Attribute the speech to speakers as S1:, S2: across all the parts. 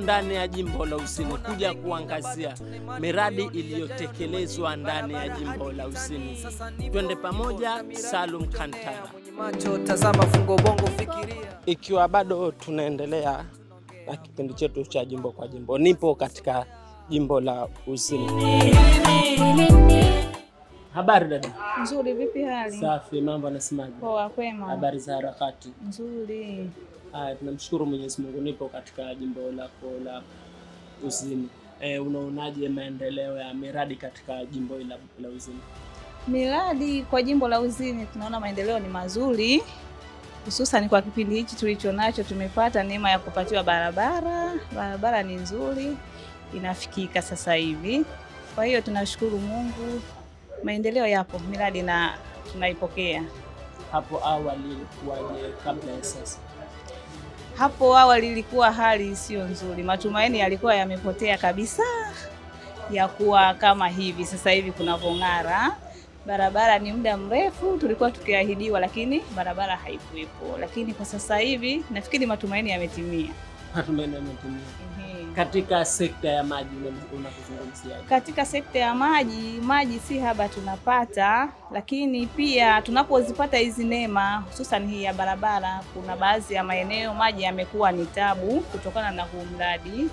S1: ndani ya jimbo la Usini kuja kuangazia miradi iliyotekelezwa ndani ya jimbo la Usini. Twende pamoja, Salum Kantara.
S2: Tazama Fungo Bongo fikiria.
S1: Ikiwa bado tunaendelea na kipindi chetu cha jimbo kwa jimbo, nipo katika jimbo la Usini. Habari dada?
S3: Nzuri, vipi hali?
S1: Safi, mambo yanasemaje?
S3: Poa, kwema.
S1: Habari za harakati?
S3: Nzuri.
S1: Tunamshukuru Mwenyezi Mungu, nipo katika jimbo lako la Usini. Unaonaje maendeleo ya miradi katika jimbo la Usini?
S3: Miradi kwa jimbo la Usini tunaona maendeleo ni mazuri. Hususan kwa kipindi hichi tulichonacho, tumepata neema ya kupatiwa barabara. Barabara ni nzuri, inafikika sasa hivi. Kwa hiyo tunashukuru Mungu. Maendeleo yapo, miradi na tunaipokea.
S1: Hapo awali ilikuwaje kabla ya sasa?
S3: Hapo awali ilikuwa hali sio nzuri. Matumaini yalikuwa yamepotea kabisa ya kuwa kama hivi sasa hivi kunavong'ara. Barabara ni muda mrefu tulikuwa tukiahidiwa, lakini barabara haikuwepo. Lakini kwa sasa hivi nafikiri matumaini yametimia.
S1: Matumaini yametimia. Katika sekta ya maji unazungumzia?
S3: Katika sekta ya maji si haba tunapata, lakini pia tunapozipata hizi neema, hususan hii ya barabara, kuna baadhi ya maeneo maji yamekuwa ni tabu kutokana na huu mradi.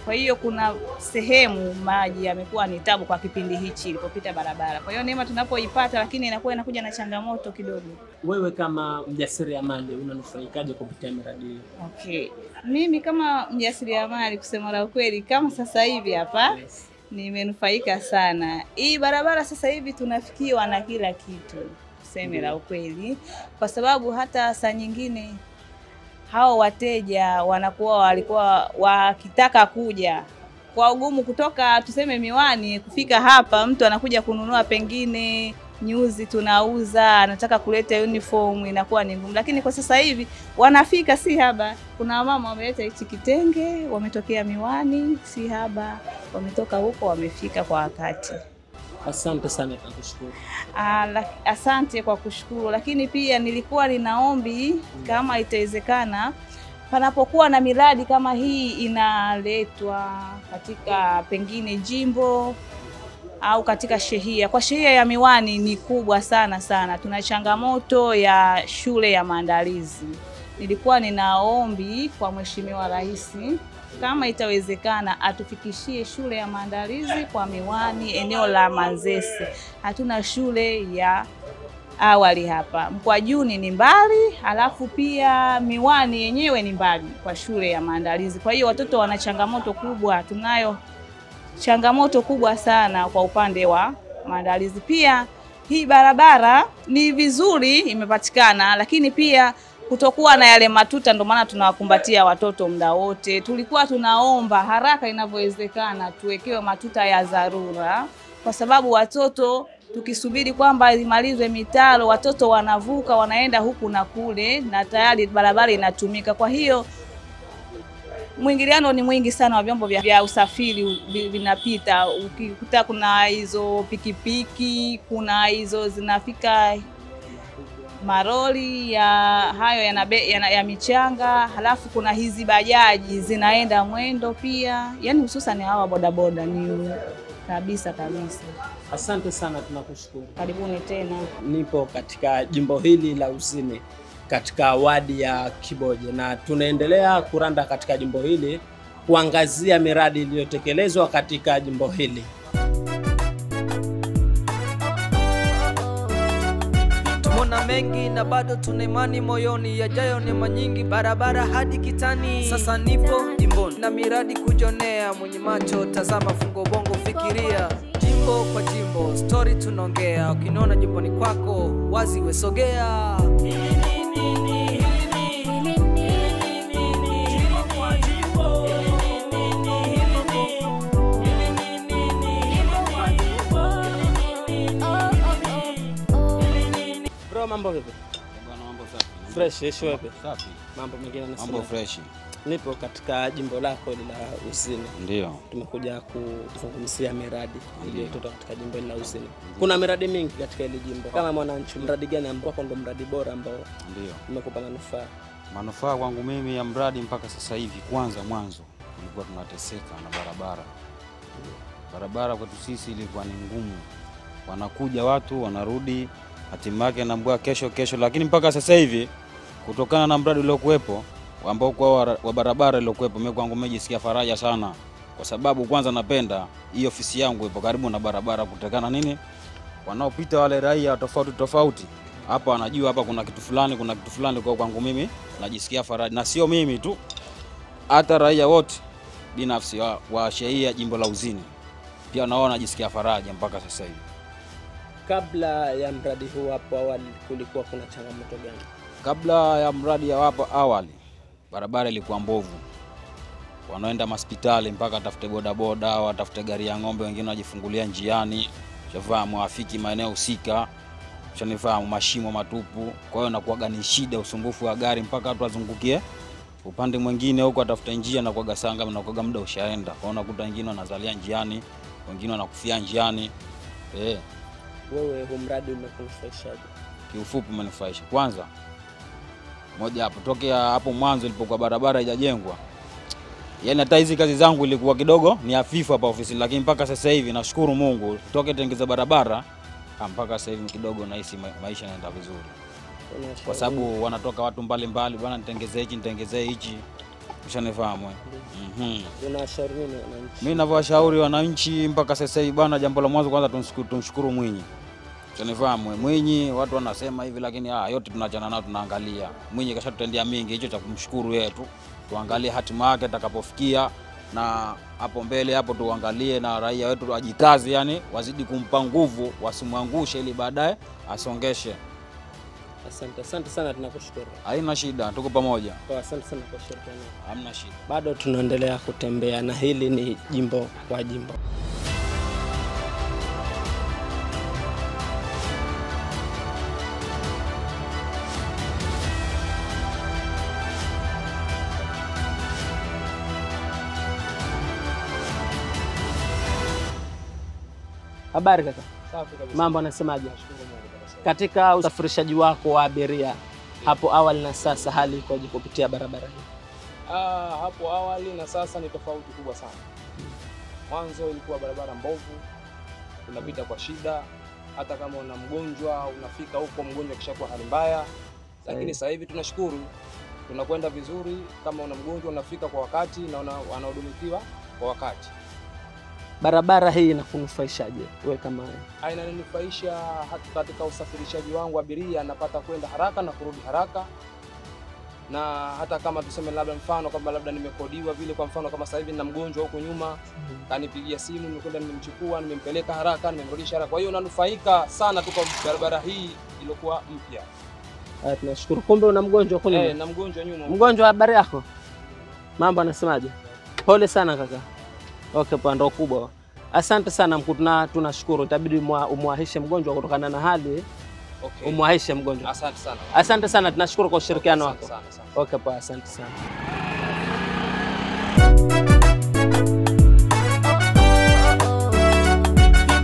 S3: Kwa hiyo kuna sehemu maji yamekuwa ni tabu kwa kipindi hichi ilipopita barabara. Kwa hiyo neema tunapoipata, lakini inakuja na changamoto kidogo.
S1: Wewe kama mjasiriamali unanufaikaje kupitia miradi hii?
S3: Okay. Mimi kama mjasiriamali, kusema la ukweli, kama sasa hivi hapa nimenufaika sana. Hii barabara sasa hivi tunafikiwa na kila kitu, kusema la ukweli, kwa sababu hata saa nyingine hao wateja walikuwa wakitaka kuja kwa ugumu kutoka tuseme Miwani kufika hapa, mtu anakuja kununua pengine nyuzi tunauza, anataka kuleta uniform, inakuwa ni ngumu. Lakini kwa sasa hivi wanafika si haba. Kuna mama wameleta hichi kitenge, wametokea Miwani si haba, wametoka huko wamefika kwa wakati.
S1: Asante sana kwa kushukuru.
S3: Asante kwa kushukuru, lakini pia nilikuwa ninaombi kama itawezekana, panapokuwa na miradi kama hii inaletwa katika pengine jimbo au katika shehia. Kwa shehia ya Miwani ni kubwa sana. Tuna changamoto ya shule ya maandalizi. Nilikuwa ninaombi kwa Mheshimiwa Rais kama itawezekana atufikishie shule ya maandalizi kwa Miwani, eneo la Manzese. Hatuna shule ya awali hapa. Mkwajuni ni mbali, alafu pia Miwani yenyewe ni mbali kwa shule ya maandalizi. Kwa hiyo watoto wana changamoto kubwa. Tunayo changamoto kubwa sana kwa upande wa maandalizi. Pia hii barabara ni vizuri imepatikana, lakini pia kutokuwa na yale matuta, ndio maana tunawakumbatia watoto muda wote. Tulikuwa tunaomba haraka inavyowezekana tuwekewe matuta ya dharura, kwa sababu watoto tukisubiri kwamba imalizwe mitaro, watoto wanavuka wanaenda huku na kule na tayari barabara inatumika. Kwa hiyo mwingiliano ni mwingi sana wa vyombo vya usafiri vinapita. Ukikuta kuna hizo pikipiki, kuna hizo zinafika maroli ya michanga, halafu kuna hizi bajaji zinaenda mwendo pia. Yaani hususan hawa bodaboda ni kabisa.
S1: Asante sana, tunakushukuru.
S3: Karibuni tena.
S1: Nipo katika jimbo hili la Usini katika wadi ya Kiboje, na tunaendelea kuranda katika jimbo hili kuangazia miradi iliyotekelezwa katika jimbo hili.
S2: Tumeona mengi na bado tuna imani moyoni, yajayo ni manyingi, barabara hadi Kitani. Sasa nipo jimboni na miradi kujonea, mwenye macho tazama Fungo Bongo fikiria. Jimbo kwa jimbo story tunaongea, ukiniona jimboni kwako wazi wesogea.
S1: Bro, mambo vipi?
S4: Bwana, mambo safi.
S1: Fresh, wewe?
S4: Safi.
S1: Mambo mengine nasema.
S4: Mambo fresh.
S1: Nipo katika jimbo lako la Usini.
S4: Ndio.
S1: Tumekuja kuzungumzia miradi iliyotoka katika jimbo la Usini. Kuna miradi mingi katika ile jimbo. Kama mwananchi, mradi gani ambao ndo mradi bora ambao umekupa manufaa?
S4: Manufaa kwangu mimi ya mradi mpaka sasa hivi, kwanza mwanzo tulikuwa tunateseka na barabara. Barabara kwetu sisi ilikuwa ni ngumu. Wanakuja watu, wanarudi, hatimaye naambiwa kesho, lakini mpaka sasa hivi kutokana na mradi uliokuepo ambao wa barabara uliokuepo, mimi kwangu nimejisikia faraja sana, kwa sababu kwanza napenda hii ofisi yangu ipo karibu na barabara, kutokana nini, wanaopita wale raia tofauti hapa wanajua hapa kuna kitu fulani, kwa kwangu mimi najisikia faraja, na sio mimi tu, hata raia wote binafsi wa shehia jimbo la Uzini pia nao wanajisikia faraja mpaka sasa hivi.
S1: Kabla ya mradi huu hapo awali kulikuwa kuna changamoto gani?
S4: Kabla ya mradi ya hapo awali barabara ilikuwa mbovu. Wanaenda hospitali mpaka atafute bodaboda, watafute gari ya ng'ombe, wengine wajifungulia njiani, shafahamu afiki maeneo husika, shanifahamu mashimo matupu. Kwa hiyo inakuwa ni shida, usumbufu wa gari mpaka watu wazungukie upande mwingine huko atafuta njia, na kwa gasanga na kwa muda ushaenda. Kwa unakuta wengine wanazalia njiani, wengine wanakufia njiani.
S1: Wewe huu mradi umekunufaishaje?
S4: Kiufupi umenufaisha. Kwanza moja hapo, tokea hapo mwanzo ilipokuwa barabara haijajengwa, yani hata hizi kazi zangu ilikuwa kidogo ni hafifu hapa ofisi, lakini mpaka sasa hivi nashukuru Mungu, toke tengeza barabara mpaka sasa hivi kidogo nahisi maisha yanaenda vizuri. Kwa sababu wanatoka watu mbalimbali, bwana nitengezee hichi. Ushanifahamu?
S1: Unashauri nini wananchi?
S4: Mimi ninawashauri wananchi mpaka sasa hivi bwana, jambo la mwanzo kwanza tumshukuru Mwinyi. Ushanifahamu? Mwinyi watu wanasema hivi, lakini yote tunachana nao, tunaangalia. Mwinyi kashatutendea mingi, hicho cha kumshukuru yeye tu. Tuangalie hatima yake atakapofikia, na hapo mbele hapo tuangalie na raia wetu wajikazi, yani wazidi kumpa nguvu, wasimwangushe ili baadaye asongeshe.
S1: Asante sana, tunakushukuru.
S4: Haina shida, tuko pamoja.
S1: Asante sana kwa ushirikiano.
S4: Hamna shida.
S1: Bado tunaendelea kutembea na hili ni jimbo kwa jimbo. Habari kaka?
S5: Safi kabisa.
S1: Mambo anasemaje?
S5: Nashukuru Mungu kabisa.
S1: Katika usafirishaji wako wa abiria hapo awali na sasa, hali ikoje kupitia barabara hii?
S5: Hapo awali na sasa ni tofauti kubwa sana. Mwanzo ilikuwa barabara mbovu, unapita kwa shida, hata kama una mgonjwa unafika huko mgonjwa kishakuwa hali mbaya. Lakini sasa hivi tunashukuru, tunakwenda vizuri. Kama una mgonjwa unafika kwa wakati na anahudumikiwa kwa wakati.
S1: Barabara hii inakunufaishaje wewe kama wewe?
S5: Inaninufaisha hata katika usafirishaji wangu wa abiria, napata kwenda haraka na kurudi haraka. Na hata kama tuseme labda mfano kama labda nimekodiwa vile, kwa mfano kama sasa hivi nina mgonjwa huko nyuma, kanipigia simu, nimekwenda nimemchukua, nimempeleka haraka, nimemrudisha haraka. Kwa hiyo nanufaika sana tu kwa barabara hii iliyokuwa mpya.
S1: Tunashukuru. Kumbe una mgonjwa huko nyuma?
S5: Na mgonjwa nyuma.
S1: Mgonjwa, habari yako? Mambo anasemaje? Pole sana kaka. Okay, pando kubwa. Asante sana mkuu, tunashukuru. Itabidi umwahishe mgonjwa kutokana na hali.
S5: Okay.
S1: Umwahishe mgonjwa.
S5: Asante sana.
S1: Asante sana, tunashukuru kwa ushirikiano wako.
S5: Sana.
S1: Okay, pa, asante sana.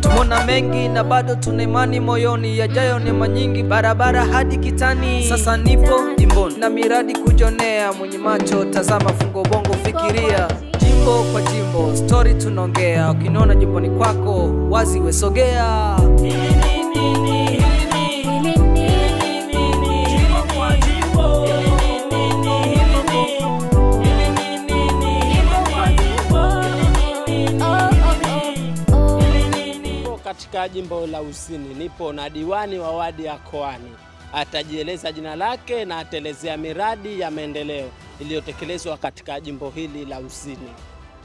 S2: Tumona mengi na bado tuna imani moyoni, yajayo ni manyingi, barabara hadi kitani. Sasa nipo jimboni na miradi kujonea, mwenye macho tazama, fungo bongo fikiria. Jimbo kwa jimbo story tunaongea, ukiniona jimboni kwako wazi wesogea.
S1: Katika jimbo la Uzini nipo na diwani wa wadi ya Koani. Atajieleza jina lake na ataelezea miradi ya maendeleo iliyotekelezwa katika jimbo hili la Uzini.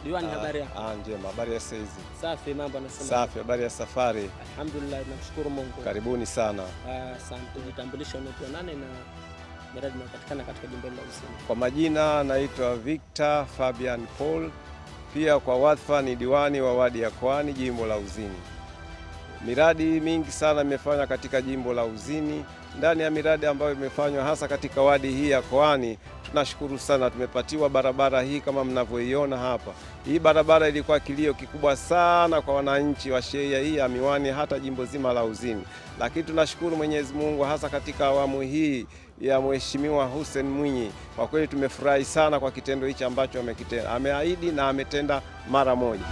S1: Diwani, habari yako?
S6: Njema, habari ya saizi?
S1: Safi, mambo anasema?
S6: Safi, habari ya safari?
S1: Alhamdulillah, tunashukuru Mungu.
S6: Karibuni sana.
S1: Asante. Jitambulisho, unaitwa nani na miradi inayopatikana katika jimbo la Uzini?
S6: Kwa majina naitwa Victor Fabian Paul, pia kwa wadhifa ni diwani wa wadi ya Koani jimbo la Uzini. Miradi mingi sana imefanywa katika jimbo la Uzini. Ndani ya miradi ambayo imefanywa hasa katika wadi hii ya Koani, tunashukuru sana, tumepatiwa barabara hii kama mnavyoiona hapa. Hii barabara ilikuwa kilio kikubwa sana kwa wananchi wa shehia hii ya Miwani, hata jimbo zima la Uzini. Lakini tunashukuru Mwenyezi Mungu hasa katika awamu hii ya Mheshimiwa Hussein Mwinyi. Kwa kweli tumefurahi sana kwa kitendo hichi ambacho amekitenda. Ameahidi na ametenda mara moja.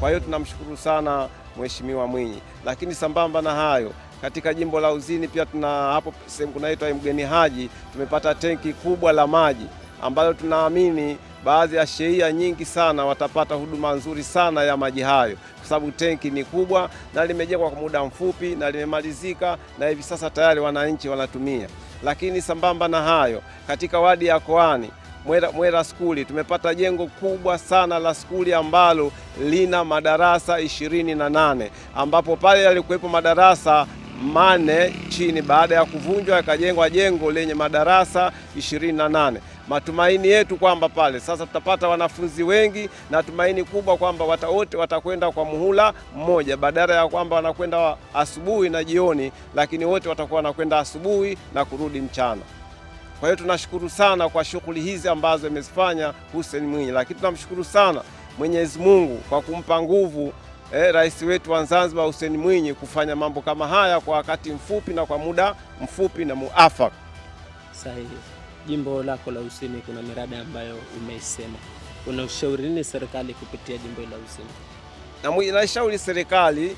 S6: Kwa hiyo tunamshukuru sana Mheshimiwa Mwinyi. Lakini sambamba na hayo, katika jimbo la Uzini pia tuna hapo sehemu kunaitwa Mgeni Haji, tumepata tenki kubwa la maji ambalo tunaamini baadhi ya shehia nyingi sana watapata huduma nzuri sana ya maji hayo, kwa sababu tenki ni kubwa na limejengwa kwa muda mfupi na limemalizika na hivi sasa tayari wananchi wanatumia. Lakini sambamba na hayo, katika wadi ya Koani Mwera skuli tumepata jengo kubwa sana la skuli ambalo lina madarasa 28, ambapo pale yalikuwepo madarasa 4 chini, baada ya kuvunjwa yakajengwa jengo lenye madarasa 28. Matumaini yetu kwamba pale sasa tutapata wanafunzi wengi, na tumaini kubwa kwamba wote watakwenda kwa muhula mmoja, badala ya kwamba wanakwenda asubuhi na jioni, lakini wote watakuwa wanakwenda asubuhi na kurudi mchana. Kwa hiyo tunashukuru sana kwa shughuli hizi ambazo amezifanya Hussein Mwinyi, lakini tunamshukuru sana Mwenyezi Mungu kwa kumpa nguvu rais wetu wa Zanzibar Hussein Mwinyi kufanya mambo kama haya kwa wakati mfupi na kwa muda mfupi na muafaka.
S1: Sahihi. Jimbo lako la Uzini kuna miradi ambayo umeisema. Unaushauri nini serikali kupitia jimbo la Uzini?
S6: Na naishauri serikali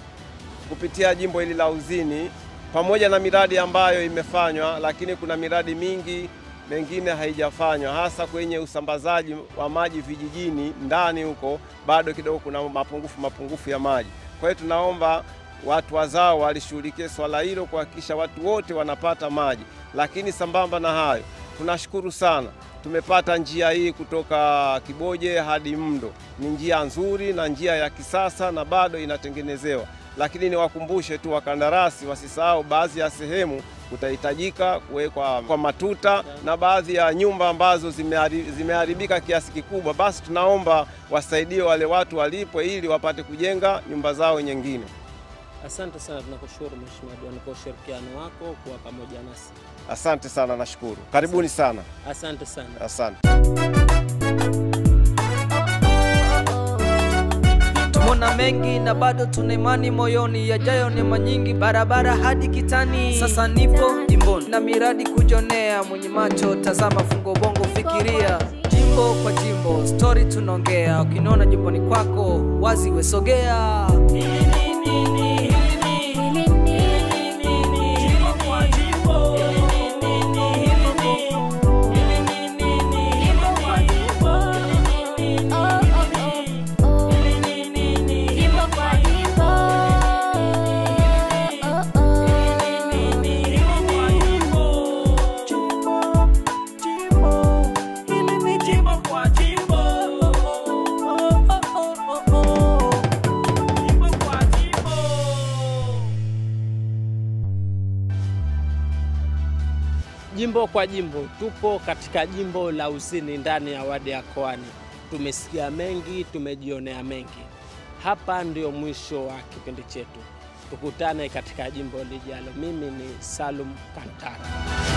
S6: kupitia jimbo hili la Uzini, pamoja na miradi ambayo imefanywa, lakini kuna miradi mingi mengine haijafanywa, hasa kwenye usambazaji wa maji vijijini ndani huko, bado kidogo kuna mapungufu ya maji. Kwa hiyo tunaomba watu wazao walishughulikie swala hilo kuhakikisha watu wote wanapata maji. Lakini sambamba na hayo, tunashukuru sana tumepata njia hii kutoka Kiboje hadi Mndo. Ni njia nzuri na njia ya kisasa na bado inatengenezewa. Lakini niwakumbushe tu wakandarasi wasisahau, baadhi ya sehemu kutahitajika kuwekwa kwa matuta na baadhi ya nyumba ambazo zimeharibika kiasi kikubwa, basi tunaomba wasaidie wale watu walipwe ili wapate kujenga nyumba zao nyingine.
S1: Asante sana, tunakushukuru Mheshimiwa Diwani kwa ushirikiano wako kuwa pamoja nasi.
S6: Asante sana, nashukuru. Karibuni sana.
S1: Asante sana.
S6: Asante.
S2: Tumeona mengi na bado tuna imani moyoni, yajayo ni manyingi, barabara hadi kitani. Sasa nipo jimboni na miradi kujonea, mwenye macho tazama, fungo bongo fikiria. Jimbo kwa jimbo story tunaongea, ukiniona jimboni kwako wazi wesogea.
S1: Jimbo kwa jimbo, tupo katika jimbo la Uzini ndani ya wadi ya Koani. Tumesikia mengi, tumejionea mengi. Hapa ndio mwisho wa kipindi chetu. Tukutane katika jimbo lijalo. Mimi ni Salum Kantara.